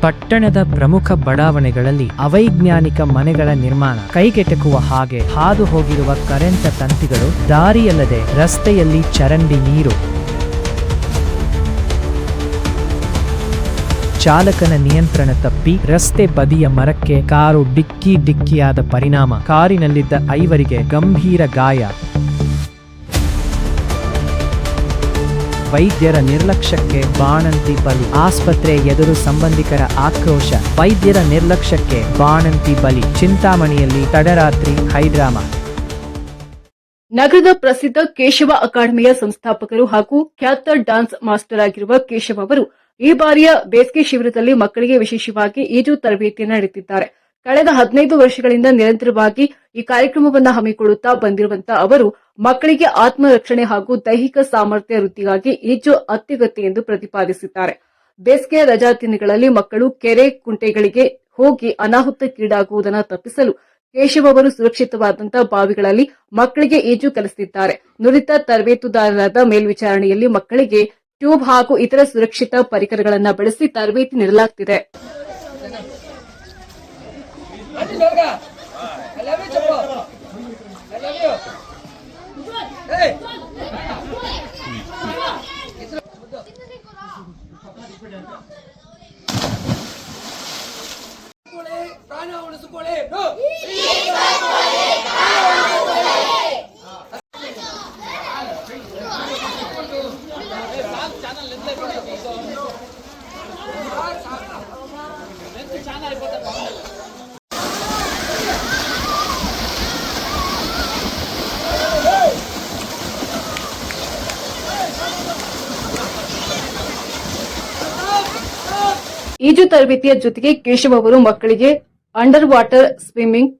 ಪಟ್ಟಣದ ಪ್ರಮುಖ ಬಡಾವಣೆಗಳಲ್ಲಿ ಅವೈಜ್ಞಾನಿಕ ಮನೆಗಳ ನಿರ್ಮಾಣ, ಕೈಗೆಟಕುವ ಹಾಗೆ ಹಾದು ಹೋಗಿರುವ ಕರೆಂಟ್ ತಂತಿಗಳು, ದಾರಿಯಲ್ಲದೆ ರಸ್ತೆಯಲ್ಲಿ ಚರಂಡಿ ನೀರು, ಚಾಲಕನ ನಿಯಂತ್ರಣ ತಪ್ಪಿ ರಸ್ತೆ ಬದಿಯ ಮರಕ್ಕೆ ಕಾರು ಡಿಕ್ಕಿಯಾದ ಪರಿಣಾಮ ಕಾರಿನಲ್ಲಿದ್ದ 5 ಗಂಭೀರ ಗಾಯ. ವೈದ್ಯರ ನಿರ್ಲಕ್ಷ್ಯಕ್ಕೆ ಬಾಣಂತಿ ಬಲಿ, ಆಸ್ಪತ್ರೆ ಎದುರು ಸಂಬಂಧಿಕರ ಆಕ್ರೋಶ. ವೈದ್ಯರ ನಿರ್ಲಕ್ಷ್ಯಕ್ಕೆ ಬಾಣಂತಿ ಬಲಿ, ಚಿಂತಾಮಣಿಯಲ್ಲಿ ತಡರಾತ್ರಿ ಹೈಡ್ರಾಮಾ. ನಗರದ ಪ್ರಸಿದ್ಧ ಕೇಶವ ಅಕಾಡೆಮಿಯ ಸಂಸ್ಥಾಪಕರು ಹಾಗೂ ಖ್ಯಾತ ಡ್ಯಾನ್ಸ್ ಮಾಸ್ಟರ್ ಆಗಿರುವ ಕೇಶವ್ ಅವರು ಈ ಬಾರಿಯ ಬೇಸಿಗೆ ಶಿಬಿರದಲ್ಲಿ ಮಕ್ಕಳಿಗೆ ವಿಶೇಷವಾಗಿ ಈಜು ತರಬೇತಿಯನ್ನು ನೀಡುತ್ತಿದ್ದಾರೆ. ಕಳೆದ 15 ವರ್ಷಗಳಿಂದ ನಿರಂತರವಾಗಿ ಈ ಕಾರ್ಯಕ್ರಮವನ್ನು ಹಮ್ಮಿಕೊಳ್ಳುತ್ತಾ ಬಂದಿರುವಂತಹ ಅವರು ಮಕ್ಕಳಿಗೆ ಆತ್ಮರಕ್ಷಣೆ ಹಾಗೂ ದೈಹಿಕ ಸಾಮರ್ಥ್ಯ ವೃದ್ಧಿಗಾಗಿ ಈಜು ಅತ್ಯಗತ್ಯ ಎಂದು ಪ್ರತಿಪಾದಿಸಿದ್ದಾರೆ. ಬೇಸಿಗೆಯ ರಜಾ ದಿನಗಳಲ್ಲಿ ಮಕ್ಕಳು ಕೆರೆ, ಕುಂಟೆಗಳಿಗೆ ಹೋಗಿ ಅನಾಹುತಕ್ಕೀಡಾಗುವುದನ್ನು ತಪ್ಪಿಸಲು ಕೇಶವ್ ಅವರು ಸುರಕ್ಷಿತವಾದಂತಹ ಬಾವಿಗಳಲ್ಲಿ ಮಕ್ಕಳಿಗೆ ಈಜು ಕಲಿಸುತ್ತಿದ್ದಾರೆ. ನುರಿತ ತರಬೇತುದಾರರಾದ ಮೇಲ್ವಿಚಾರಣೆಯಲ್ಲಿ ಮಕ್ಕಳಿಗೆ ಟ್ಯೂಬ್ ಹಾಗೂ ಇತರ ಸುರಕ್ಷಿತ ಪರಿಕರಗಳನ್ನು ಬಳಸಿ ತರಬೇತಿ ನೀಡಲಾಗುತ್ತಿದೆ. ಈಜು ತರಬೇತಿಯ ಜೊತೆಗೆ ಕೇಶವ್ ಅವರು ಮಕ್ಕಳಿಗೆ under water swimming,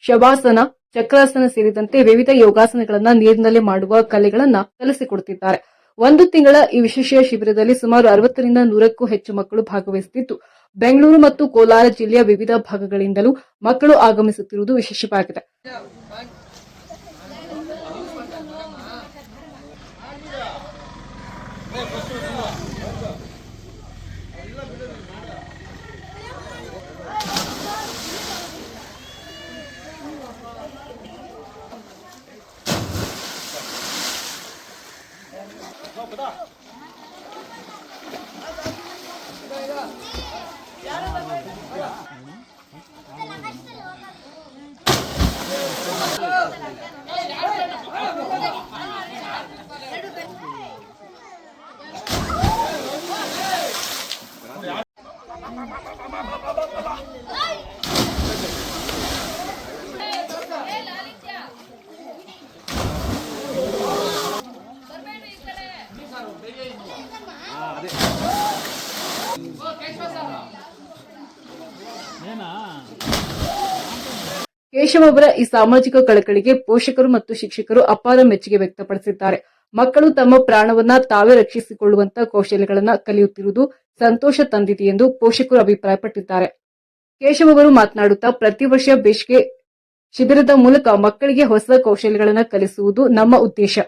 shavasana, chakrasana ಸೇರಿದಂತೆ ವಿವಿಧ ಯೋಗಾಸನಗಳನ್ನು ನೀರಿನಲ್ಲಿ ಮಾಡುವ ಕಲೆಗಳನ್ನು ಕಲಿಸಿಕೊಡುತ್ತಿದ್ದಾರೆ. 1 ತಿಂಗಳ ಈ ವಿಶೇಷ ಶಿಬಿರದಲ್ಲಿ ಸುಮಾರು 60 ರಿಂದ 100ಕ್ಕೂ ಹೆಚ್ಚು ಮಕ್ಕಳು ಭಾಗವಹಿಸುತ್ತಿದ್ದು, ಬೆಂಗಳೂರು ಮತ್ತು ಕೋಲಾರ ಜಿಲ್ಲೆಯ ವಿವಿಧ ಭಾಗಗಳಿಂದಲೂ ಮಕ್ಕಳು ಆಗಮಿಸುತ್ತಿರುವುದು ವಿಶೇಷವಾಗಿದೆ. ಕೇಶವ್ ಅವರ ಈ ಸಾಮಾಜಿಕ ಕಳಕಳಿಗೆ ಪೋಷಕರು ಮತ್ತು ಶಿಕ್ಷಕರು ಅಪಾರ ಮೆಚ್ಚುಗೆ ವ್ಯಕ್ತಪಡಿಸಿದ್ದಾರೆ. ಮಕ್ಕಳು ತಮ್ಮ ಪ್ರಾಣವನ್ನ ತಾವೇ ರಕ್ಷಿಸಿಕೊಳ್ಳುವಂತಹ ಕೌಶಲ್ಯಗಳನ್ನು ಕಲಿಯುತ್ತಿರುವುದು ಸಂತೋಷ ತಂದಿದೆ ಎಂದು ಪೋಷಕರು ಅಭಿಪ್ರಾಯಪಟ್ಟಿದ್ದಾರೆ. ಕೇಶವ್ ಅವರು ಮಾತನಾಡುತ್ತಾ, ಪ್ರತಿ ವರ್ಷ ಬೇಸಿಗೆ ಶಿಬಿರದ ಮೂಲಕ ಮಕ್ಕಳಿಗೆ ಹೊಸ ಕೌಶಲ್ಯಗಳನ್ನು ಕಲಿಸುವುದು ನಮ್ಮ ಉದ್ದೇಶ.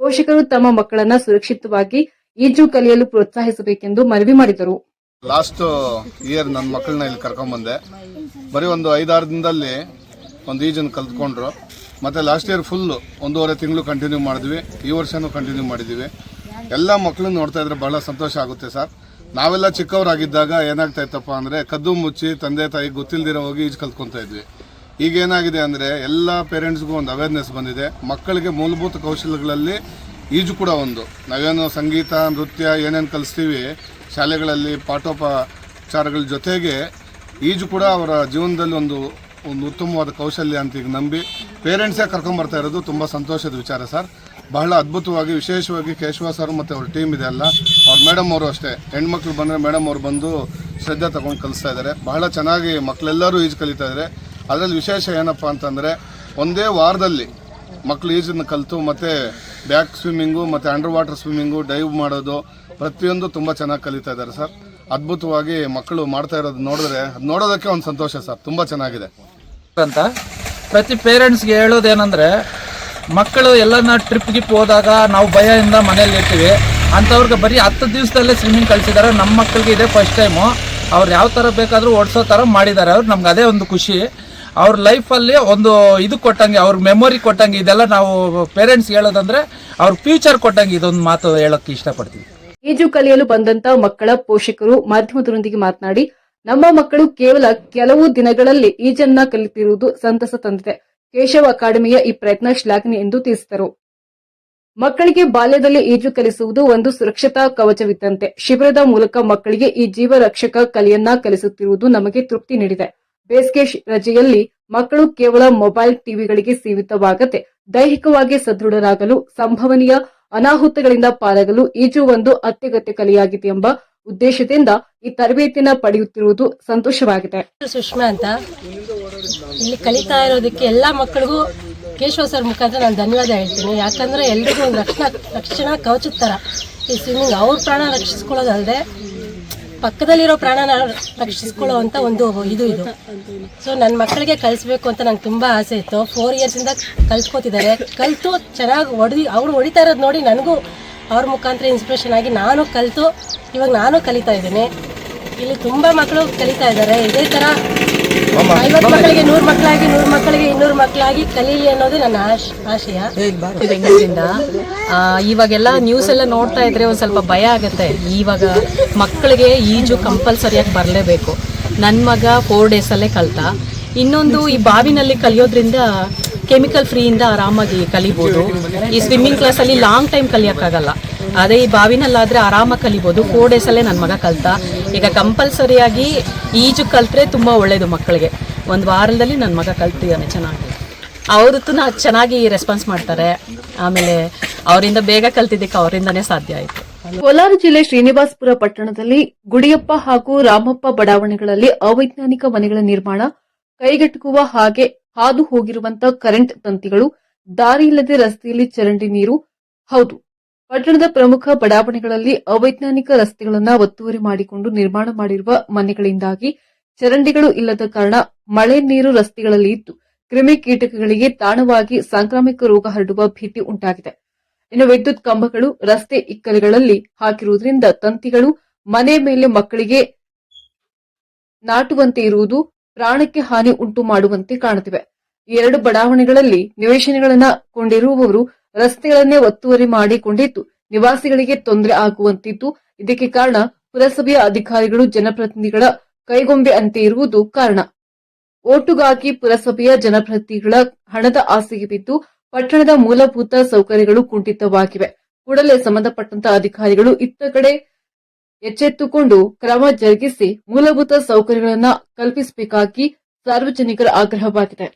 ಪೋಷಕರು ತಮ್ಮ ಮಕ್ಕಳನ್ನ ಸುರಕ್ಷಿತವಾಗಿ ಈಜು ಕಲಿಯಲು ಪ್ರೋತ್ಸಾಹಿಸಬೇಕೆಂದು ಮನವಿ ಮಾಡಿದರು. ಲಾಸ್ಟ್ ಇಯರ್ ನನ್ನ ಮಕ್ಕಳನ್ನ ಇಲ್ಲಿ ಕರ್ಕೊಂಡ್ ಬಂದೆ. ಬರೀ ಒಂದು 5-6 ದಿನದಲ್ಲಿ ಒಂದು ಈಜನ್ನು ಕಲ್ತ್ಕೊಂಡ್ರು. ಮತ್ತೆ ಲಾಸ್ಟ್ ಇಯರ್ ಫುಲ್ 1.5 ತಿಂಗಳು ಕಂಟಿನ್ಯೂ ಮಾಡಿದ್ವಿ. ಈ ವರ್ಷನೂ ಕಂಟಿನ್ಯೂ ಮಾಡಿದ್ದೀವಿ. ಎಲ್ಲ ಮಕ್ಕಳನ್ನ ನೋಡ್ತಾ ಇದ್ರೆ ಬಹಳ ಸಂತೋಷ ಆಗುತ್ತೆ ಸರ್. ನಾವೆಲ್ಲ ಚಿಕ್ಕವರಾಗಿದ್ದಾಗ ಏನಾಗ್ತಾ ಇತ್ತಪ್ಪ ಅಂದರೆ ಕದ್ದು ಮುಚ್ಚಿ ತಂದೆ ತಾಯಿ ಗೊತ್ತಿಲ್ದಿರೋ ಹೋಗಿ ಈಜು ಕಲ್ತ್ಕೊತಾ ಇದ್ವಿ. ಈಗ ಏನಾಗಿದೆ ಅಂದರೆ ಎಲ್ಲ ಪೇರೆಂಟ್ಸ್ಗೂ ಒಂದು ಅವೇರ್ನೆಸ್ ಬಂದಿದೆ. ಮಕ್ಕಳಿಗೆ ಮೂಲಭೂತ ಕೌಶಲ್ಯಗಳಲ್ಲಿ ಈಜು ಕೂಡ ಒಂದು. ನಾವೇನು ಸಂಗೀತ, ನೃತ್ಯ ಏನೇನು ಕಲಿಸ್ತೀವಿ ಶಾಲೆಗಳಲ್ಲಿ ಪಾಠೋಪಚಾರಗಳ ಜೊತೆಗೆ ಈಜು ಕೂಡ ಅವರ ಜೀವನದಲ್ಲಿ ಒಂದು ಉತ್ತಮವಾದ ಕೌಶಲ್ಯ ಅಂತ ಈಗ ನಂಬಿ ಪೇರೆಂಟ್ಸೇ ಕರ್ಕೊಂಬರ್ತಾ ಇರೋದು ತುಂಬ ಸಂತೋಷದ ವಿಚಾರ ಸರ್. ಬಹಳ ಅದ್ಭುತವಾಗಿ ವಿಶೇಷವಾಗಿ ಕೇಶವ ಸರ್ ಮತ್ತು ಅವ್ರ ಟೀಮ್ ಇದೆ ಅಲ್ಲ, ಅವ್ರ ಮೇಡಮ್ ಅವರು ಅಷ್ಟೇ, ಹೆಣ್ಮಕ್ಳು ಬಂದರೆ ಮೇಡಮ್ ಅವರು ಬಂದು ಶ್ರದ್ಧೆ ತಗೊಂಡು ಕಲಿಸ್ತಾ ಇದ್ದಾರೆ. ಬಹಳ ಚೆನ್ನಾಗಿ ಮಕ್ಕಳೆಲ್ಲರೂ ಈಜು ಕಲಿತಾ ಇದ್ದಾರೆ. ಅದರಲ್ಲಿ ವಿಶೇಷ ಏನಪ್ಪ ಅಂತಂದರೆ ಒಂದೇ ವಾರದಲ್ಲಿ ಮಕ್ಕಳು ಈಜನ್ನು ಕಲಿತು ಮತ್ತು ಬ್ಯಾಕ್ ಸ್ವಿಮ್ಮಿಂಗು ಮತ್ತು ಅಂಡರ್ ವಾಟರ್ ಸ್ವಿಮ್ಮಿಂಗು, ಡೈವ್ ಮಾಡೋದು ಪ್ರತಿಯೊಂದು ತುಂಬ ಚೆನ್ನಾಗಿ ಕಲಿತಾ ಇದ್ದಾರೆ ಸರ್. ಅದ್ಭುತವಾಗಿ ಮಕ್ಕಳು ಮಾಡ್ತಾ ಇರೋದು ನೋಡಿದ್ರೆ ನೋಡೋದಕ್ಕೆ ಒಂದು ಸಂತೋಷ ಸರ್. ತುಂಬ ಚೆನ್ನಾಗಿದೆ ಅಂತ ಪ್ರತಿ ಪೇರೆಂಟ್ಸ್ಗೆ ಹೇಳೋದೇನೆಂದರೆ, ಮಕ್ಕಳು ಎಲ್ಲನ ಟ್ರಿಪ್ ಗಿಪ್ ಹೋದಾಗ ನಾವು ಭಯದಿಂದ ಮನೇಲಿ ಇರ್ತೀವಿ. ಅಂಥವ್ರಿಗೆ ಬರೀ 10 ದಿವಸದಲ್ಲೇ ಸ್ವಿಮ್ಮಿಂಗ್ ಕಲಿಸಿದ್ದಾರೆ. ನಮ್ಮ ಮಕ್ಕಳಿಗೆ ಇದೇ ಫಸ್ಟ್ ಟೈಮು. ಅವ್ರು ಯಾವ ಥರ ಬೇಕಾದರೂ ಓಡಿಸೋ ಥರ ಮಾಡಿದ್ದಾರೆ. ಅವ್ರು ನಮ್ಗೆ ಅದೇ ಒಂದು ಖುಷಿ. ಅವ್ರ ಲೈಫಲ್ಲಿ ಒಂದು ಇದು ಕೊಟ್ಟಂಗೆ, ಅವ್ರ ಮೆಮೊರಿ ಕೊಟ್ಟಂಗೆ. ಇದೆಲ್ಲ ನಾವು ಪೇರೆಂಟ್ಸ್ ಹೇಳೋದಂದ್ರೆ ಅವ್ರ ಫ್ಯೂಚರ್ ಕೊಟ್ಟಂಗೆ ಇದೊಂದು ಮಾತು ಹೇಳೋಕ್ಕೆ ಇಷ್ಟಪಡ್ತೀವಿ. ಈಜು ಕಲಿಯಲು ಬಂದಂತ ಮಕ್ಕಳ ಪೋಷಕರು ಮಾಧ್ಯಮದೊಂದಿಗೆ ಮಾತನಾಡಿ, ನಮ್ಮ ಮಕ್ಕಳು ಕೇವಲ ಕೆಲವು ದಿನಗಳಲ್ಲಿ ಈಜನ್ನ ಕಲಿತಿರುವುದು ಸಂತಸ ತಂದಿದೆ. ಕೇಶವ ಅಕಾಡೆಮಿಯ ಈ ಪ್ರಯತ್ನ ಶ್ಲಾಘನೀಯ ಎಂದು ತಿಳಿಸಿದರು. ಮಕ್ಕಳಿಗೆ ಬಾಲ್ಯದಲ್ಲಿ ಈಜು ಕಲಿಸುವುದು ಒಂದು ಸುರಕ್ಷತಾ ಕವಚವಿದ್ದಂತೆ. ಶಿಬಿರದ ಮೂಲಕ ಮಕ್ಕಳಿಗೆ ಈ ಜೀವ ರಕ್ಷಕ ಕಲೆಯನ್ನ ಕಲಿಸುತ್ತಿರುವುದು ನಮಗೆ ತೃಪ್ತಿ ನೀಡಿದೆ. ಬೇಸಿಗೆ ರಜೆಯಲ್ಲಿ ಮಕ್ಕಳು ಕೇವಲ ಮೊಬೈಲ್ ಟಿವಿಗಳಿಗೆ ಸೀಮಿತವಾಗದೆ ದೈಹಿಕವಾಗಿ ಸದೃಢರಾಗಲು, ಸಂಭವನೀಯ ಅನಾಹುತಗಳಿಂದ ಪಾರಾಗಲು ಈಜು ಒಂದು ಅತ್ಯಗತ್ಯ ಕಲೆಯಾಗಿದೆ ಎಂಬ ಉದ್ದೇಶದಿಂದ ಈ ತರಬೇತಿಯನ್ನು ಪಡೆಯುತ್ತಿರುವುದು ಸಂತೋಷವಾಗಿದೆ. ಸುಷ್ಮಾ ಅಂತ ಇಲ್ಲಿ ಕಲಿತಾ ಇರೋದಕ್ಕೆ ಎಲ್ಲಾ ಮಕ್ಕಳಿಗೂ ಕೇಶವ ಸರ್ ಮುಖಾಂತರ ನಾನು ಧನ್ಯವಾದ ಹೇಳ್ತೀನಿ. ಯಾಕಂದ್ರೆ ಎಲ್ರಿಗೂ ಒಂದು ರಕ್ಷಣಾ ಕವಚದ ತರ ಈ ಸ್ವಿಮ್ಮಿಂಗ್. ಅವ್ರ ಪ್ರಾಣ ರಕ್ಷಿಸ್ಕೊಳ್ಳೋದಲ್ಲದೆ ಪಕ್ಕದಲ್ಲಿರೋ ಪ್ರಾಣನ ರಕ್ಷಿಸ್ಕೊಳ್ಳೋವಂಥ ಒಂದು ಇದು. ಸೊ ನನ್ನ ಮಕ್ಕಳಿಗೆ ಕಲಿಸ್ಬೇಕು ಅಂತ ನಂಗೆ ತುಂಬ ಆಸೆ ಇತ್ತು. 4 ಇಯರ್ಸಿಂದ ಕಲ್ತ್ಕೋತಿದ್ದಾರೆ. ಕಲಿತು ಚೆನ್ನಾಗಿ ಅವ್ರು ಹೊಡಿತಾ ಇರೋದು ನೋಡಿ ನನಗೂ ಅವ್ರ ಮುಖಾಂತರ ಇನ್ಸ್ಪಿರೇಷನ್ ಆಗಿ ನಾನು ಕಲಿತು ಇವಾಗ ನಾನು ಕಲಿತಾ ಇದ್ದೀನಿ. ಇಲ್ಲಿ ತುಂಬ ಮಕ್ಕಳು ಕಲಿತಾ ಇದ್ದಾರೆ. ಇದೇ ಥರ 50 ಮಕ್ಕಳಿಗೆ 100 ಮಕ್ಕಳಾಗಿ 100 ಮಕ್ಕಳಿಗೆ 200 ಮಕ್ಕಳಾಗಿ ಕಲೀಲಿ ಅನ್ನೋದು ನನ್ನ ಆಶಯ. ಬೆಂಗಳೂರಿಂದ ಇವಾಗೆಲ್ಲ ನ್ಯೂಸ್ ಎಲ್ಲ ನೋಡ್ತಾ ಇದ್ರೆ ಒಂದು ಸ್ವಲ್ಪ ಭಯ ಆಗುತ್ತೆ. ಇವಾಗ ಮಕ್ಕಳಿಗೆ ಈಜು ಕಂಪಲ್ಸರಿಯಾಗಿ ಬರಲೇಬೇಕು. ನನ್ನ ಮಗ 4 ಡೇಸಲ್ಲೇ ಕಲಿತ. ಇನ್ನೊಂದು, ಈ ಬಾವಿನಲ್ಲಿ ಕಲಿಯೋದ್ರಿಂದ ಕೆಮಿಕಲ್ ಫ್ರೀಯಿಂದ ಆರಾಮಾಗಿ ಕಲಿಬೋದು. ಈ ಸ್ವಿಮ್ಮಿಂಗ್ ಕ್ಲಾಸಲ್ಲಿ ಲಾಂಗ್ ಟೈಮ್ ಕಲಿಯೋಕ್ಕಾಗಲ್ಲ. ಅದೇ ಈ ಬಾವಿನಲ್ಲಾದರೆ ಆರಾಮಾಗಿ ಕಲಿಬೋದು. 4 ಡೇಸಲ್ಲೇ ನನ್ನ ಮಗ ಕಲಿತ. ಈಗ ಕಂಪಲ್ಸರಿಯಾಗಿ ಈಜು ಕಲಿತ್ರೆ ತುಂಬ ಒಳ್ಳೆಯದು ಮಕ್ಕಳಿಗೆ. 1 ವಾರದಲ್ಲಿ ನನ್ನ ಮಗ ಕಲ್ತಿದ್ದಾನೆ ಚೆನ್ನಾಗಿ. ಅವ್ರದ್ದು ಚೆನ್ನಾಗಿ ರೆಸ್ಪಾನ್ಸ್ ಮಾಡ್ತಾರೆ. ಆಮೇಲೆ ಅವರಿಂದ ಬೇಗ ಕಲ್ತಿದ್ದಕ್ಕೆ ಅವರಿಂದನೇ ಸಾಧ್ಯ ಆಯಿತು. ಕೋಲಾರ ಜಿಲ್ಲೆ ಶ್ರೀನಿವಾಸಪುರ ಪಟ್ಟಣದಲ್ಲಿ ಗುಡಿಯಪ್ಪ ಹಾಗೂ ರಾಮಪ್ಪ ಬಡಾವಣೆಗಳಲ್ಲಿ ಅವೈಜ್ಞಾನಿಕ ಮನೆಗಳ ನಿರ್ಮಾಣ, ಕೈಗೆಟುಕುವ ಹಾಗೆ ಹಾದು ಹೋಗಿರುವಂತಹ ಕರೆಂಟ್ ತಂತಿಗಳು, ದಾರಿ ಇಲ್ಲದೆ ರಸ್ತೆಯಲ್ಲಿ ಚರಂಡಿ ನೀರು. ಹೌದು, ಪಟ್ಟಣದ ಪ್ರಮುಖ ಬಡಾವಣೆಗಳಲ್ಲಿ ಅವೈಜ್ಞಾನಿಕ ರಸ್ತೆಗಳನ್ನು ಒತ್ತುವರಿ ಮಾಡಿಕೊಂಡು ನಿರ್ಮಾಣ ಮಾಡಿರುವ ಮನೆಗಳಿಂದಾಗಿ ಚರಂಡಿಗಳು ಇಲ್ಲದ ಕಾರಣ ಮಳೆ ನೀರು ರಸ್ತೆಗಳಲ್ಲಿ ಇದ್ದು ಕ್ರಿಮಿಕೀಟಕಗಳಿಗೆ ತಾಣವಾಗಿ ಸಾಂಕ್ರಾಮಿಕ ರೋಗ ಹರಡುವ ಭೀತಿ ಉಂಟಾಗಿದೆ. ಇನ್ನು ವಿದ್ಯುತ್ ಕಂಬಗಳು ರಸ್ತೆ ಇಕ್ಕಲುಗಳಲ್ಲಿ ಹಾಕಿರುವುದರಿಂದ ತಂತಿಗಳು ಮನೆ ಮೇಲೆ ಮಕ್ಕಳಿಗೆ ನಾಟುವಂತೆ ಇರುವುದು ಪ್ರಾಣಕ್ಕೆ ಹಾನಿ ಉಂಟು ಮಾಡುವಂತೆ ಕಾಣುತ್ತಿವೆ. ಈ 2 ಬಡಾವಣೆಗಳಲ್ಲಿ ನಿವೇಶನಗಳನ್ನ ಕೊಂಡಿರುವವರು ರಸ್ತೆಗಳನ್ನೇ ಒತ್ತುವರಿ ಮಾಡಿಕೊಂಡಿದ್ದು ನಿವಾಸಿಗಳಿಗೆ ತೊಂದರೆ ಆಗುವಂತಿದ್ದು, ಇದಕ್ಕೆ ಕಾರಣ ಪುರಸಭೆಯ ಅಧಿಕಾರಿಗಳು ಜನಪ್ರತಿನಿಧಿಗಳ ಕೈಗೊಂಬೆ ಅಂತೆ ಇರುವುದು ಕಾರಣ. ಓಟುಗಾಗಿ ಪುರಸಭೆಯ ಜನಪ್ರತಿನಿಧಿಗಳ ಹಣದ ಆಸೆಗೆ ಬಿದ್ದು ಪಟ್ಟಣದ ಮೂಲಭೂತ ಸೌಕರ್ಯಗಳು ಕುಂಠಿತವಾಗಿವೆ. ಕೂಡಲೇ ಸಂಬಂಧಪಟ್ಟಂತ ಅಧಿಕಾರಿಗಳು ಇತ್ತ ಕಡೆ ಎಚ್ಚೆತ್ತುಕೊಂಡು ಕ್ರಮ ಜರುಗಿಸಿ ಮೂಲಭೂತ ಸೌಕರ್ಯಗಳನ್ನು ಕಲ್ಪಿಸಬೇಕಾಗಿ ಸಾರ್ವಜನಿಕರ ಆಗ್ರಹವಾಗಿದೆ.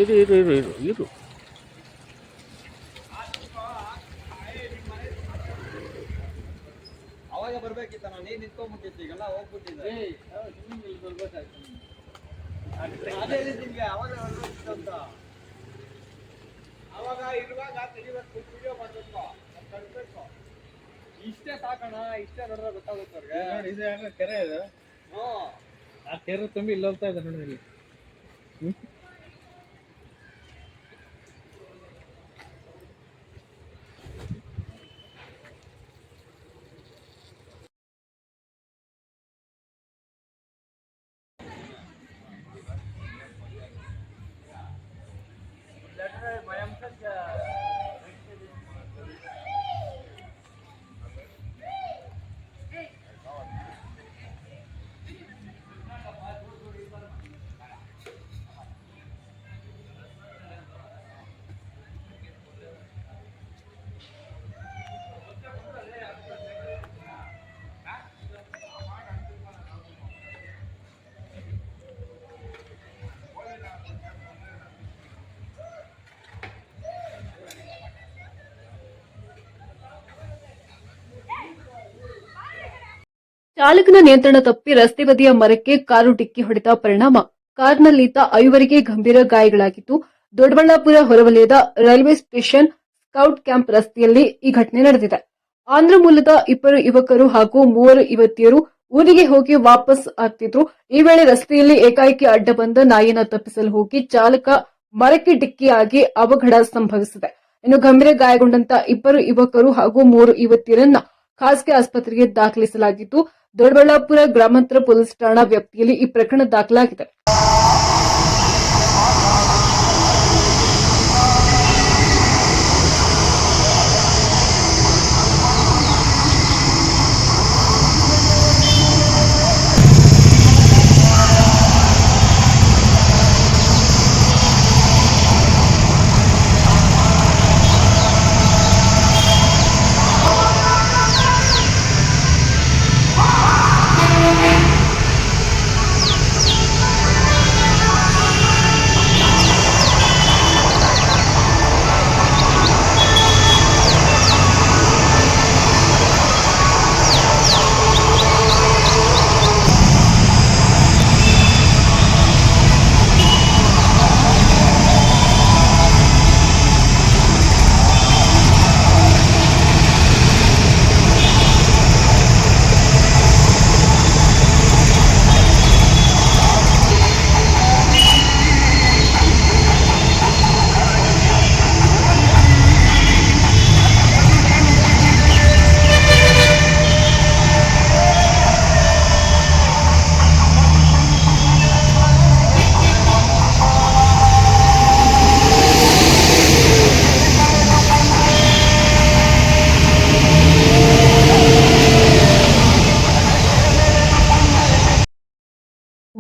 ಇದು ಅವಾಗ ಬರ್ಬೇಕಿತ್ತ ನಾನು ನೀನ್ ನಿಂತ್ಕೊಂಡ್ಬಿಟ್ಟಿತ್ತು ಈಗೆಲ್ಲ ಹೋಗ್ಬಿಟ್ಟಿದ್ದೆ ಅದೇ ನಿಮ್ಗೆ ಅವಾಗ ಬರ್ಬೇಕಿತ್ತು ಅಂತ ಅವಾಗ ಇರುವಾಗ ತೆಗಿಬೇಕು ವಿಡಿಯೋ ಮಾಡ್ಬೇಕು ಕಳ್ಬೇಕು ಇಷ್ಟೇ ಸಾಕಣ ಇಷ್ಟೇ ನೋಡಿದ್ರೆ ಗೊತ್ತಾಗುತ್ತೆ ಅವ್ರಿಗೆ ಇದು ಕೆರೆ ಇದೆ ಆ ಕೆರೆ ತುಂಬಿ ಇಲ್ಲಿ ಹೋಗ್ತಾ ಇದೆ ನೋಡಿ ಚಾಲಕನ ನಿಯಂತ್ರಣ ತಪ್ಪಿ ರಸ್ತೆ ಬದಿಯ ಮರಕ್ಕೆ ಕಾರು ಡಿಕ್ಕಿ ಹೊಡೆದ ಪರಿಣಾಮ ಕಾರ್ನಲ್ಲಿದ್ದ 5ವರಿಗೆ ಗಂಭೀರ ಗಾಯಗಳಾಗಿದ್ದು. ದೊಡ್ಡಬಳ್ಳಾಪುರ ಹೊರವಲಯದ ರೈಲ್ವೆ ಸ್ಟೇಷನ್ ಸ್ಕೌಟ್ ಕ್ಯಾಂಪ್ ರಸ್ತೆಯಲ್ಲಿ ಈ ಘಟನೆ ನಡೆದಿದೆ. ಆಂಧ್ರ ಮೂಲದ 2 ಯುವಕರು ಹಾಗೂ 3 ಯುವತಿಯರು ಊರಿಗೆ ಹೋಗಿ ವಾಪಸ್ ಆಗ್ತಿದ್ರು. ಈ ವೇಳೆ ರಸ್ತೆಯಲ್ಲಿ ಏಕಾಏಕಿ ಅಡ್ಡ ಬಂದ ನಾಯಿಯನ್ನು ತಪ್ಪಿಸಲು ಹೋಗಿ ಚಾಲಕ ಮರಕ್ಕೆ ಡಿಕ್ಕಿಯಾಗಿ ಅವಘಡ ಸಂಭವಿಸಿದೆ. ಇನ್ನು ಗಂಭೀರ ಗಾಯಗೊಂಡಂತ 2 ಯುವಕರು ಹಾಗೂ 3 ಯುವತಿಯರನ್ನ ಖಾಸಗಿ ಆಸ್ಪತ್ರೆಗೆ ದಾಖಲಿಸಲಾಗಿದ್ದು. ದೊಡ್ಡಬಳ್ಳಾಪುರ ಗ್ರಾಮಾಂತರ ಪೊಲೀಸ್ ಠಾಣಾ ವ್ಯಾಪ್ತಿಯಲ್ಲಿ ಈ ಪ್ರಕರಣ ದಾಖಲಾಗಿದೆ.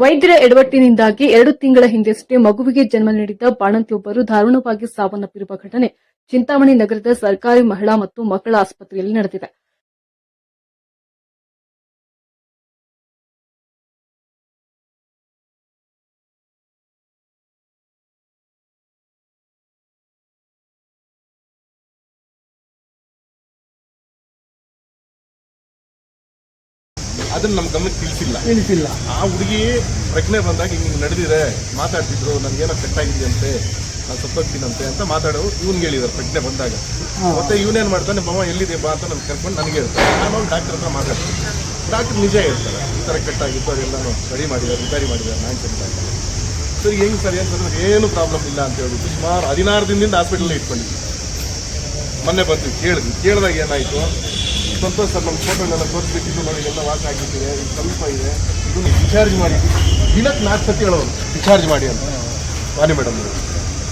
ವೈದ್ಯರ ಎಡವಟ್ಟಿನಿಂದಾಗಿ 2 ತಿಂಗಳ ಹಿಂದೆಯಷ್ಟೇ ಮಗುವಿಗೆ ಜನ್ಮ ನೀಡಿದ್ದ ಬಾಣಂತಿಯೊಬ್ಬರು ದಾರುಣವಾಗಿ ಸಾವನ್ನಪ್ಪಿರುವ ಘಟನೆ ಚಿಂತಾಮಣಿ ನಗರದ ಸರ್ಕಾರಿ ಮಹಿಳಾ ಮತ್ತು ಮಕ್ಕಳ ಆಸ್ಪತ್ರೆಯಲ್ಲಿ ನಡೆದಿದೆ. ಅದನ್ನ ನಮ್ಮ ಗಮನಕ್ಕೆ ತಿಳಿಸಿಲ್ಲ. ಆ ಹುಡುಗಿ ಪ್ರಜ್ಞೆ ಬಂದಾಗ ಹಿಂಗೆ ನಡೆದಿದೆ, ಮಾತಾಡ್ತಿದ್ರು, ನನ್ಗೇನೋ ಕೆಟ್ಟಾಗಿದೆಯಂತೆ, ನಾನು ಸತ್ತೋಗ್ತೀನಂತೆ ಅಂತ ಮಾತಾಡೋರು ಇವ್ನಿಗೆ ಹೇಳಿದಾರೆ ಪ್ರಜ್ಞೆ ಬಂದಾಗ. ಮತ್ತೆ ಇವನೇನ್ ಮಾಡ್ತಾನೆ, ಬಾವ ಎಲ್ಲಿದೆ ಬಾ ಅಂತ ನನ್ಗೆ ಕರ್ಕೊಂಡು ನನಗೆ ಹೇಳ್ತಾರೆ. ನಾನು ಡಾಕ್ಟರ್ ಹತ್ರ ಮಾತಾಡ್ತೀನಿ. ಡಾಕ್ಟರ್ ನಿಜ ಹೇಳ್ತಾರೆ, ಈ ಥರ ಕೆಟ್ಟಾಗಿತ್ತು, ಅದೆಲ್ಲನೂ ರಿಪೇರಿ ಮಾಡಿದ್ದಾರೆ ನಾನು ಅಂತ. ಸರಿ ಹೆಂಗೆ ಸರಿ ಅಂತಂದ್ರೆ ಏನು ಪ್ರಾಬ್ಲಮ್ ಇಲ್ಲ ಅಂತ ಹೇಳ್ಬಿಟ್ಟು ಸುಮಾರು 16 ದಿನದಿಂದ ಹಾಸ್ಪಿಟಲ್ ಇಟ್ಕೊಂಡಿದ್ವಿ. ಮೊನ್ನೆ ಬಂದ್ವಿ ಕೇಳಿದಾಗ ಏನಾಯಿತು, ಸಂತೋಷ್ ಸರ್ ನಮ್ಮ ಫೋಟೋನೆಲ್ಲ ತೋರಿಸ್ಬೇಕಿದ್ದು, ನೋಡಿ ಎಲ್ಲ ವಾಸ ಆಗಿಟ್ಟಿದೆ, ಇದು ಸ್ವಲ್ಪ ಇದೆ, ಇದನ್ನು ಡಿಸ್ಚಾರ್ಜ್ ಮಾಡಿ, ದಿನಕ್ಕೆ 4 ಸತಿ ಹೇಳೋರು ಡಿಸ್ಚಾರ್ಜ್ ಮಾಡಿ ಅಂತ ವಾಣಿ ಮೇಡಮ್ ಅವರು.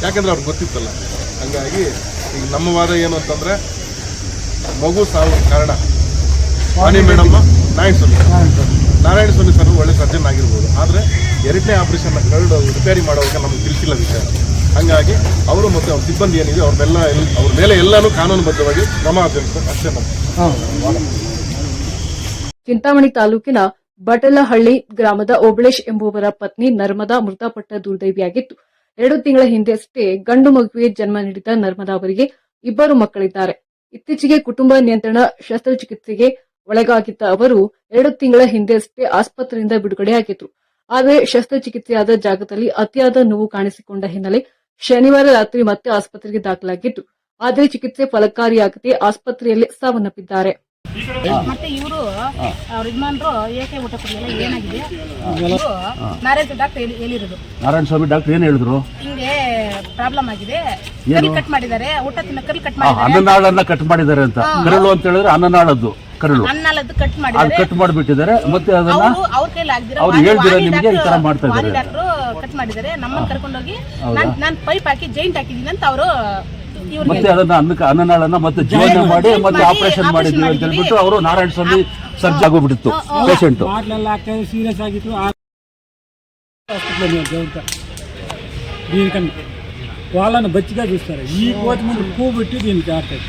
ಯಾಕಂದ್ರೆ ಅವ್ರಿಗೆ ಗೊತ್ತಿತ್ತಲ್ಲ. ಹಂಗಾಗಿ ಈಗ ನಮ್ಮ ವಾದ ಏನು ಅಂತಂದರೆ, ಮಗು ಸಾವು ಕಾರಣ ವಾಣಿ ಮೇಡಮ್ಮ ನಾರಾಯಣ ಸ್ವಾಮಿ ಸರ್ ಒಳ್ಳೆ ಸರ್ಜನ್ ಆಗಿರ್ಬೋದು, ಆದರೆ 2ನೇ ಆಪರೇಷನ್ ರಿಪೇರಿ ಮಾಡೋವಾಗ ನಮ್ಗೆ ತಿಳಿಸಿಲ್ಲ ವಿಷಯ. ಹಂಗಾಗಿ ಅವರು ಮತ್ತು ಅವ್ರ ಸಿಬ್ಬಂದಿ ಏನಿದೆ ಅವ್ರ ಮೇಲೆ ಎಲ್ಲಾನು ಕಾನೂನುಬದ್ಧವಾಗಿ ಕ್ರಮ ಆಗಬೇಕು ಅಷ್ಟೇ ನಮ್ಮ. ಚಿಂತಾಮಣಿ ತಾಲೂಕಿನ ಬಟಲಹಳ್ಳಿ ಗ್ರಾಮದ ಓಬಳೇಶ್ ಎಂಬುವರ ಪತ್ನಿ ನರ್ಮದಾ ಮೃತಪಟ್ಟ ದುರ್ದೈವಿಯಾಗಿತ್ತು. 2 ತಿಂಗಳ ಹಿಂದೆಯಷ್ಟೇ ಗಂಡು ಮಗುವಿಗೆ ಜನ್ಮ ನೀಡಿದ ನರ್ಮದಾ ಅವರಿಗೆ 2 ಮಕ್ಕಳಿದ್ದಾರೆ. ಇತ್ತೀಚೆಗೆ ಕುಟುಂಬ ನಿಯಂತ್ರಣ ಶಸ್ತ್ರಚಿಕಿತ್ಸೆಗೆ ಒಳಗಾಗಿದ್ದ ಅವರು 2 ತಿಂಗಳ ಹಿಂದೆಯಷ್ಟೇ ಆಸ್ಪತ್ರೆಯಿಂದ ಬಿಡುಗಡೆಯಾಗಿದ್ರು. ಆದರೆ ಶಸ್ತ್ರಚಿಕಿತ್ಸೆಯಾದ ಜಾಗದಲ್ಲಿ ಅತಿಯಾದ ನೋವು ಕಾಣಿಸಿಕೊಂಡ ಹಿನ್ನೆಲೆ ಶನಿವಾರ ರಾತ್ರಿ ಮತ್ತೆ ಆಸ್ಪತ್ರೆಗೆ ದಾಖಲಾಗಿದ್ದು, ಆದರೆ ಚಿಕಿತ್ಸೆ ಫಲಕಾರಿಯಾಗದೆ ಆಸ್ಪತ್ರೆಯಲ್ಲಿ ಸಾವನ್ನಪ್ಪಿದ್ದಾರೆ. ಮತ್ತೆ ಇವರು ಅವ್ರ ಯಜಮಾನ್ರು ಏಕೆ ಊಟ ಕೊಡಲಿಲ್ಲ, ಏನಾಗಿದೆ ನಾರಾಯಣ ಡಾಕ್ಟರ್ ಹೇಳಿರೋದು. ನಾರಾಯಣ ಸ್ವಾಮಿ ಡಾಕ್ಟರ್ ಏನ್ ಹೇಳಿದ್ರು? ಹಿಂಗೆ ಪ್ರಾಬ್ಲಮ್ ಆಗಿದೆ, ಕರಿ ಕಟ್ ಮಾಡಿದ್ದಾರೆ, ಊಟ ತಿನ್ನ ಕರಿ ಕಟ್ ಮಾಡಿದ್ದಾರೆ, ಅನ್ನನಾಳನ್ನ ಕಟ್ ಮಾಡಿದ್ದಾರೆ ಅಂತ. ಕರಳು ಅಂತ ಹೇಳಿದ್ರೆ ಅನ್ನನಾಳದ್ದು ಕರಳು ಅನ್ನಲದ್ದು ಕಟ್ ಅದು ಮಾಡಿದ್ದಾರೆ. ಕಟ್ ಮಾಡಿಬಿಟ್ಟಿದ್ದಾರೆ. ಮತ್ತೆ ಅದನ್ನ ಅವ್ರ ಕೈಲಿ ಆಗ್ದಿರೋ ಅವ್ರು ಹೇಳ್ದಿರ ನಿಮಗೆ ಈ ತರ ಮಾಡ್ತಾ ಇದ್ದಾರೆ. ಡಾಕ್ಟ್ರು ಕಟ್ ಮಾಡಿದ್ದಾರೆ. ನಮ್ಮನ್ನ ಕರ್ಕೊಂಡೋಗಿ ನಾನು ಪೈಪ್ ಹಾಕಿ ಜೈಂಟ್ ಹಾಕಿದೀನಿ ಅಂತ ಅವರು ಮತ್ತೆ ಅದನ್ನ ಅನ್ನನಾಳನ್ನ ಮತ್ತೆ ಜೀವನ ಮಾಡಿ ಮತ್ತೆ ಆಪರೇಷನ್ ಮಾಡಿದ್ವಿ ಅಂತ ಹೇಳ್ಬಿಟ್ಟು ಅವರು ನಾರಾಯಣ ಸ್ವಾಮಿ ಸರ್ಜ್ ಆಗೋಗ್ಬಿಟ್ಟಿತ್ತು ಪೇಷಂಟ್. ಸೀರಿಯಸ್ ಆಗಿತ್ತು. దీనికన్నా వాళ్ళని బచ్చిగా చూస్తారు. ఈ కోతి ముందు పువ్వు పెట్టి దీనికి ఆడతాయి.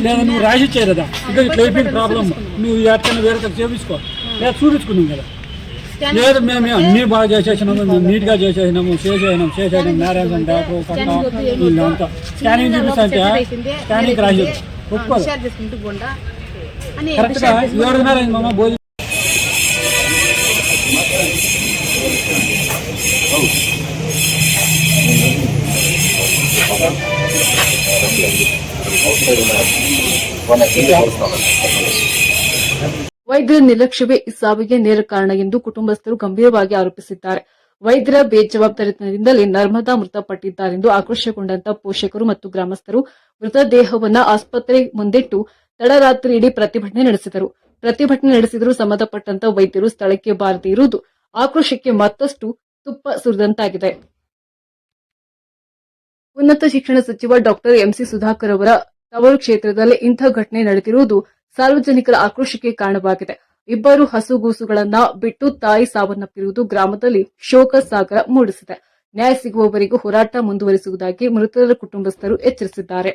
లేదా నువ్వు రాసిచ్చాయి కదా, ఇంకా ఇట్లా అయిపోయింది ప్రాబ్లం, నువ్వు ఎట్టని వేరే చేపించుకో లేదా చూపించుకున్నాం కదా. లేదు మేము అన్నీ బాగా చేసేసినాము, మేము నీట్గా చేసేసినాము, చేసేసినాం నారాయణ డాక్టర్ పక్క వీళ్ళంతా స్కానింగ్ చూపిస్తుంటే స్కానింగ్ రాసేది ఒప్పుకోదు. కరెక్ట్గా 7:30 అయింది మామ భోజనం. ವೈದ್ಯರ ನಿರ್ಲಕ್ಷ್ಯವೇ ಈ ಸಾವಿಗೆ ನೇರ ಕಾರಣ ಎಂದು ಕುಟುಂಬಸ್ಥರು ಗಂಭೀರವಾಗಿ ಆರೋಪಿಸಿದ್ದಾರೆ. ವೈದ್ಯರ ಬೇಜವಾಬ್ದಾರಿತನದಿಂದಲೇ ನರ್ಮದಾ ಮೃತಪಟ್ಟಿದ್ದಾರೆಂದು ಆಕ್ರೋಶಗೊಂಡಂತ ಪೋಷಕರು ಮತ್ತು ಗ್ರಾಮಸ್ಥರು ಮೃತದೇಹವನ್ನ ಆಸ್ಪತ್ರೆ ಮುಂದಿಟ್ಟು ತಡರಾತ್ರಿ ಇಡೀ ಪ್ರತಿಭಟನೆ ನಡೆಸಿದರು. ಸಂಬಂಧಪಟ್ಟಂತ ವೈದ್ಯರು ಸ್ಥಳಕ್ಕೆ ಬಾರದೇ ಇರುವುದು ಆಕ್ರೋಶಕ್ಕೆ ಮತ್ತಷ್ಟು ತುಪ್ಪ ಸುರಿದಂತಾಗಿದೆ. ಉನ್ನತ ಶಿಕ್ಷಣ ಸಚಿವ ಡಾಕ್ಟರ್ ಎಂಸಿ ಸುಧಾಕರ್ ಅವರ ತವರು ಕ್ಷೇತ್ರದಲ್ಲಿ ಇಂಥ ಘಟನೆ ನಡೆದಿರುವುದು ಸಾರ್ವಜನಿಕರ ಆಕ್ರೋಶಕ್ಕೆ ಕಾರಣವಾಗಿದೆ. 2 ಹಸುಗೂಸುಗಳನ್ನ ಬಿಟ್ಟು ತಾಯಿ ಸಾವನ್ನಪ್ಪಿರುವುದು ಗ್ರಾಮದಲ್ಲಿ ಶೋಕ ಸಾಗರ ಮೂಡಿಸಿದೆ. ನ್ಯಾಯ ಸಿಗುವವರೆಗೂ ಹೋರಾಟ ಮುಂದುವರಿಸುವುದಾಗಿ ಮೃತರ ಕುಟುಂಬಸ್ಥರು ಎಚ್ಚರಿಸಿದ್ದಾರೆ.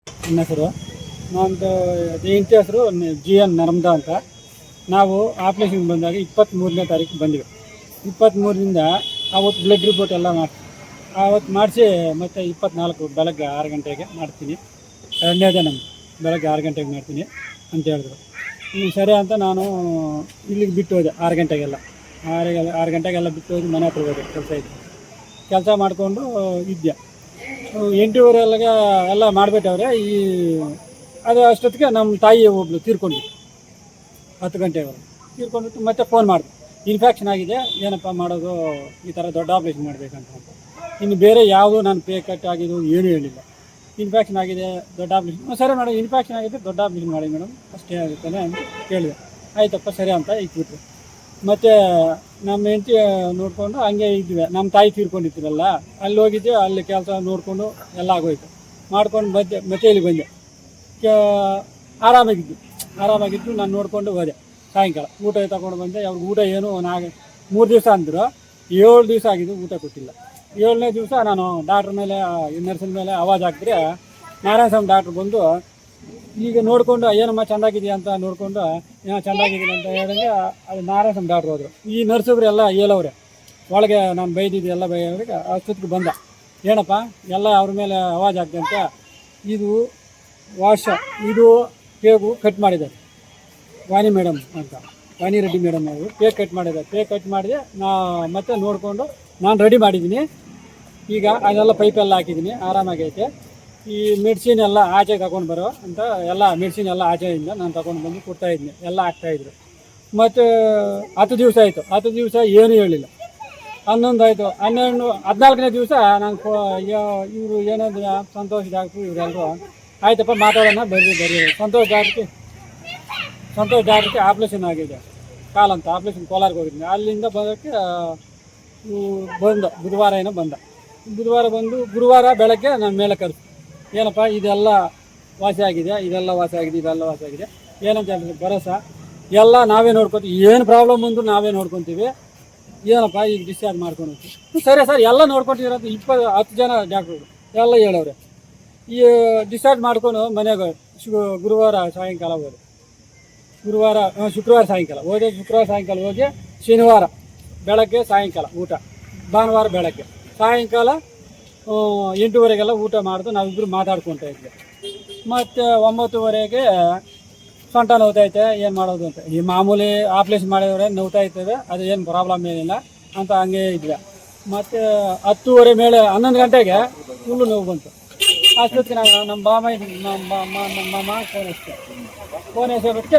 ನನ್ನ ಹೆಸರು ಹೆಂಡತಿ ಹೆಸರು GN ನರ್ಮದಾ ಅಂತ. ನಾವು ಆಪರೇಷನ್ ಬಂದಾಗ 23ನೇ ತಾರೀಕು ಬಂದಿವಿ. 23ರಿಂದ ಅವತ್ತು ಬ್ಲಡ್ ರಿಪೋರ್ಟ್ ಎಲ್ಲ ಆವತ್ತು ಮಾಡಿಸಿ ಮತ್ತೆ 24 ಬೆಳಗ್ಗೆ 6 ಗಂಟೆಗೆ ಮಾಡ್ತೀನಿ. 2ನೇ ದಿನ ಬೆಳಗ್ಗೆ 6 ಗಂಟೆಗೆ ಮಾಡ್ತೀನಿ ಅಂತ ಹೇಳಿದ್ರು. ಸರಿ ಅಂತ ನಾನು ಇಲ್ಲಿಗೆ ಬಿಟ್ಟು ಹೋದೆ 6 ಗಂಟೆಗೆಲ್ಲ. 6 ಗಂಟೆಗೆಲ್ಲ ಬಿಟ್ಟು ಹೋಗಿ ಮನೆ ಹತ್ರ ಹೋದೆ. ಕೆಲಸ ಮಾಡಿಕೊಂಡು ಇದ್ದೆ. 8:30 ಎಲ್ಲ ಮಾಡಿಬಿಟ್ಟವ್ರೆ. ಅದು ಅಷ್ಟೊತ್ತಿಗೆ ನಮ್ಮ ತಾಯಿ ಒಬ್ಬಳು ತೀರ್ಕೊಂಡು 10 ಗಂಟೆವರೆಗೆ ತೀರ್ಕೊಂಡಿತ್ತು. ಮತ್ತೆ ಫೋನ್ ಮಾಡಿದೆ, ಇನ್ಫೆಕ್ಷನ್ ಆಗಿದೆ, ಏನಪ್ಪ ಮಾಡೋದು, ಈ ಥರ ದೊಡ್ಡ ಆಪ್ರೇಷನ್ ಮಾಡಬೇಕಂತ. ಇನ್ನು ಬೇರೆ ಯಾವುದು ನಾನು ಪೇ ಕಟ್ ಆಗಿದ್ದು ಏನೂ ಹೇಳಿಲ್ಲ. ಇನ್ಫೆಕ್ಷನ್ ಆಗಿದೆ, ದೊಡ್ಡ ಆಪ್ರೇಷನ್. ಸರಿ ಮೇಡಮ್, ಇನ್ಫೆಕ್ಷನ್ ಆಗಿದೆ, ದೊಡ್ಡ ಆಪ್ರೇಷನ್ ಮಾಡಿ ಮೇಡಮ್, ಅಷ್ಟೇ ಆಗುತ್ತಾನೆ ಅಂತ ಕೇಳಿದೆ. ಆಯ್ತಪ್ಪ ಸರಿ ಅಂತ ಇಟ್ಬಿಟ್ರು. ಮತ್ತು ನಮ್ಮ ಹೆಂಡತಿ ನೋಡಿಕೊಂಡು ಹಂಗೆ ಇದ್ವಿ. ನಮ್ಮ ತಾಯಿ ತೀರ್ಕೊಂಡಿರ್ತೀವಲ್ಲ, ಅಲ್ಲಿ ಹೋಗಿದ್ದೆ. ಅಲ್ಲಿ ಕೆಲಸ ನೋಡಿಕೊಂಡು ಎಲ್ಲ ಆಗೋಯ್ತು. ಮಾಡ್ಕೊಂಡು ಮತ್ತೆ ಇಲ್ಲಿ ಬಂದೆ. ಆರಾಮಾಗಿದ್ದು ನಾನು ನೋಡಿಕೊಂಡು ಹೋದೆ. ಸಾಯಂಕಾಲ ಊಟ ತಗೊಂಡು ಬಂದೆ. ಅವ್ರಿಗೆ ಊಟ ಏನು 3 ದಿವಸ ಅಂದರು. 7 ದಿವಸ ಆಗಿದ್ದು ಊಟ ಕೊಟ್ಟಿಲ್ಲ. 7ನೇ ದಿವಸ ನಾನು ಡಾಕ್ಟ್ರ್ ಮೇಲೆ ನರ್ಸಿನ ಮೇಲೆ ಆವಾಜ್ ಹಾಕಿದ್ರೆ ನಾರಾಯಣ ಸ್ವಾಮಿ ಡಾಕ್ಟ್ರ್ ಬಂದು ಈಗ ನೋಡಿಕೊಂಡು ಏನಮ್ಮ ಚೆಂದಾಗಿದೆಯಾ ಅಂತ ನೋಡಿಕೊಂಡು ಏನೋ ಚೆಂದಾಗಿದ್ದೀನಿ ಅಂತ ಹೇಳಿದ್ರೆ ಅದು ನಾರಾಯಣ ಸ್ವಾಮಿ ಡಾಕ್ಟ್ರ್ ಹೋದರು. ಈ ನರ್ಸೊಬ್ರು ಎಲ್ಲ ಹೇಳವ್ರೆ ಒಳಗೆ ನಾನು ಬೈದಿದ್ದು ಎಲ್ಲ ಬೈಯವ್ರಿಗೆ. ಅಷ್ಟೊತ್ತಿಗೆ ಬಂದ, ಏನಪ್ಪ ಎಲ್ಲ ಅವ್ರ ಮೇಲೆ ಆವಾಜ್ ಹಾಕ್ದೆ ಅಂತ. ಇದು ಇದು ಪೇಗು ಕಟ್ ಮಾಡಿದ್ದಾರೆ, ವಾಣಿ ಮೇಡಮ್ ಅಂತ, ವಾಣಿ ರೆಡ್ಡಿ ಮೇಡಮ್ ಅವರು ಪೇಕ್ ಕಟ್ ಮಾಡಿದ್ದಾರೆ. ಪೇಕ್ ಕಟ್ ಮಾಡಿದೆ. ಮತ್ತೆ ನೋಡಿಕೊಂಡು ನಾನು ರೆಡಿ ಮಾಡಿದ್ದೀನಿ. ಈಗ ಅದೆಲ್ಲ ಪೈಪೆಲ್ಲ ಹಾಕಿದ್ದೀನಿ, ಆರಾಮಾಗೈತೆ. ಈ ಮೆಡಿಸಿನ್ ಎಲ್ಲ ಆಚೆಗೆ ತಗೊಂಡು ಬರೋ ಅಂತ ಎಲ್ಲ ಮೆಡಿಸಿನ್ ಎಲ್ಲ ಆಚೆಯಿಂದ ನಾನು ತಗೊಂಡು ಬಂದು ಕೊಡ್ತಾಯಿದ್ದೀನಿ. ಎಲ್ಲ ಹಾಕ್ತಾಯಿದ್ರು. ಮತ್ತು 10 ದಿವಸ ಆಯಿತು. 10 ದಿವಸ ಏನೂ ಹೇಳಿಲ್ಲ. 11 ಆಯಿತು. 14ನೇ ದಿವಸ ನಾನು ಇವರು ಏನಾದ್ರು ಸಂತೋಷ್ ಡಾಕ್ಟ್ರು ಇವರೆಲ್ಲರೂ ಆಯ್ತಪ್ಪ ಮಾತಾಡೋಣ ಬರ್ರಿ ಸಂತೋಷ್ ಡಾಕ್ಟ್ರಿಗೆ ಆಪ್ರೇಷನ್ ಆಗಿದೆ ಕಾಲಂತ. ಆಪ್ರೇಷನ್ ಕೋಲಾರ್ಗೆ ಹೋಗಿದ್ದೀನಿ. ಅಲ್ಲಿಂದ ಬರೋಕ್ಕೆ ಬುಧವಾರ ಬಂದು ಗುರುವಾರ ಬೆಳಗ್ಗೆ ನಾನು ಮೇಲೆ ಕರೆದು, ಏನಪ್ಪ ಇದೆಲ್ಲ ವಾಸಿ ಆಗಿದೆ, ಏನಂತ ಹೇಳಿದ್ರೆ ಭರೋಸಾ ಎಲ್ಲ ನಾವೇ ನೋಡ್ಕೊತೀವಿ, ಏನು ಪ್ರಾಬ್ಲಮ್ ಬಂದು ನಾವೇ ನೋಡ್ಕೊತೀವಿ, ಏನಪ್ಪ ಈಗ ಡಿಸ್ಚಾರ್ಜ್ ಮಾಡ್ಕೊಂಡು ಹೋಗ್ತೀವಿ. ಸರಿ ಸರ್ ಎಲ್ಲ ನೋಡ್ಕೊತಿರೋದು 10 ಜನ ಡಾಕ್ಟ್ರುಗಳು ಎಲ್ಲ ಹೇಳವ್ರೆ. ಈ ಡಿಸ್ಚಾರ್ಜ್ ಮಾಡ್ಕೊಂಡು ಮನೆಗೆ ಶುಕ್ರವಾರ ಸಾಯಂಕಾಲ ಹೋದೆ. ಶುಕ್ರವಾರ ಸಾಯಂಕಾಲ ಹೋಗಿ ಶನಿವಾರ ಬೆಳಗ್ಗೆ ಸಾಯಂಕಾಲ ಊಟ, ಭಾನುವಾರ ಬೆಳಗ್ಗೆ ಸಾಯಂಕಾಲ 8:30ಗೆಲ್ಲ ಊಟ ಮಾಡೋದು. ನಾವಿಬ್ಬರು ಮಾತಾಡ್ಕೊತಾ ಇದ್ವಿ. ಮತ್ತು 9:30ಗೆ ಸೊಂಟ ನೋವ್ತೈತೆ ಏನು ಮಾಡೋದು ಅಂತ, ಈ ಮಾಮೂಲಿ ಆಪ್ರೇಷನ್ ಮಾಡಿದ್ರೆ ನೋವ್ತಾ ಇರ್ತೇವೆ, ಅದು ಏನು ಪ್ರಾಬ್ಲಮ್ ಏನಿಲ್ಲ ಅಂತ ಹಂಗೆ ಇದ್ವಿ. ಮತ್ತು 10:30 ಮೇಲೆ 11 ಗಂಟೆಗೆ ಫುಲ್ಲು ನೋವು ಬಂತು. ಅಷ್ಟೊತ್ತಿಗೆ ನಮ್ಮ ಮಾಮ ಫೋನ್ ಹಚ್ಚಿಬಿಟ್ಟು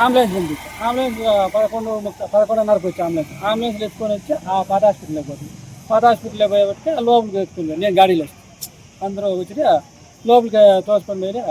ಆಂಬುಲೆನ್ಸ್ ಬಂದಿತ್ತು. ಆಂಬುಲೆನ್ಸ್ 11:30ಕ್ಕೆ వచ్చి ಆಂಬುಲೆನ್ಸ್ ಎತ್ಕೊಂಡು వచ్చి ಆ ಪಾತ ಹಾಸ್ಪಿಟ್ಲಿಗೆ ಹೋದ್ವಿ. పాత హాస్పిటల్కి పోయేబట్టి లోపలికి ఎత్తుకుంది, నేను గాడీలో అందరూ వచ్చి లోపలికి తోసుకొని పోయి